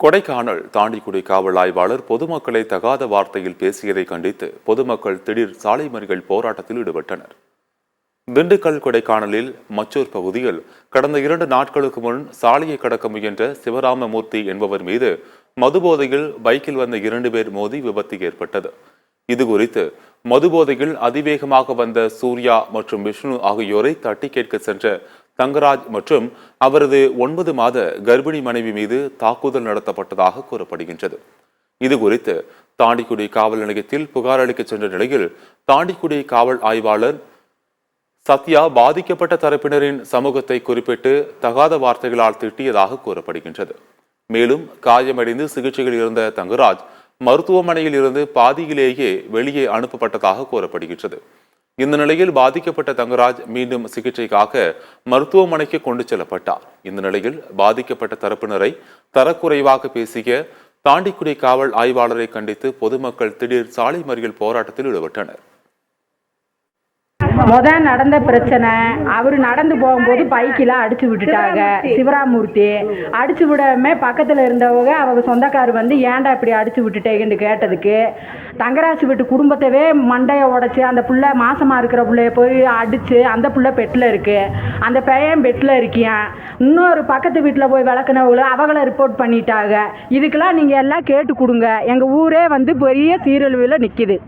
கொடைக்கானல் தாண்டிக்குடி காவல் ஆய்வாளர் பொதுமக்களை தகாத வார்த்தையில் பேசியதை கண்டித்து பொதுமக்கள் திடீர் சாலை மறியல் போராட்டத்தில் ஈடுபட்டனர். திண்டுக்கல் கொடைக்கானலில் மச்சூர் பகுதியில் கடந்த 2 நாட்களுக்கு முன் சாலையை கடக்க முயன்ற சிவராமமூர்த்தி என்பவர் மீது மதுபோதையில் பைக்கில் வந்த 2 பேர் மோதி விபத்து ஏற்பட்டது. இதுகுறித்து மதுபோதையில் அதிவேகமாக வந்த சூர்யா மற்றும் விஷ்ணு ஆகியோரை தட்டி கேட்க சென்ற தங்கராஜ் மற்றும் அவரது 9 மாத கர்ப்பிணி மனைவி மீது தாக்குதல் நடத்தப்பட்டதாக கூறப்படுகின்றது. இதுகுறித்து தாண்டிக்குடி காவல் நிலையத்தில் புகார் அளிக்க சென்ற நிலையில் தாண்டிக்குடி காவல் ஆய்வாளர் சத்யா பாதிக்கப்பட்ட தரப்பினரின் சமூகத்தை குறிப்பிட்டு தகாத வார்த்தைகளால் திட்டியதாக கூறப்படுகின்றது. மேலும் காயமடைந்து சிகிச்சையில் இருந்த தங்கராஜ் மருத்துவமனையில் இருந்து பாதியிலேயே வெளியே அனுப்பப்பட்டதாக கூறப்படுகின்றது. இந்த நிலையில் பாதிக்கப்பட்ட தங்கராஜ் மீண்டும் சிகிச்சைக்காக மருத்துவமனைக்கு கொண்டு செல்லப்பட்டார். இந்த நிலையில் பாதிக்கப்பட்ட தரப்பினரை தரக்குறைவாக பேசிய தாண்டிக்குடி காவல் ஆய்வாளரை கண்டித்து பொதுமக்கள் திடீர் சாலை மறியல் போராட்டத்தில் ஈடுபட்டனர். நடந்த பிரச்சனை, அவர் நடந்து போகும்போது பைக்கில் அடிச்சு விட்டுட்டாங்க. சிவராமூர்த்தி அடிச்சு விடாம பக்கத்தில் இருந்தவங்க அவங்க சொந்தக்கார் வந்து ஏன்டா இப்படி அடிச்சு விட்டுட்டேன்னு கேட்டதுக்கு தங்கராஜ் வீட்டு குடும்பத்தவே மண்டையை உடைச்சி அந்த புள்ள மாசமாக இருக்கிற பிள்ளைய போய் அடித்து அந்த புள்ள பெட்டில் இருக்கு, அந்த பையன் பெட்டில் இருக்கியான். இன்னொரு பக்கத்து வீட்டில் போய் விளக்குனவங்களும் அவங்கள ரிப்போர்ட் பண்ணிட்டாங்க. இதுக்கெல்லாம் நீங்கள் எல்லாம் கேட்டு கொடுங்க. எங்கள் ஊரே வந்து பெரிய சீரழிவில் நிற்கிது.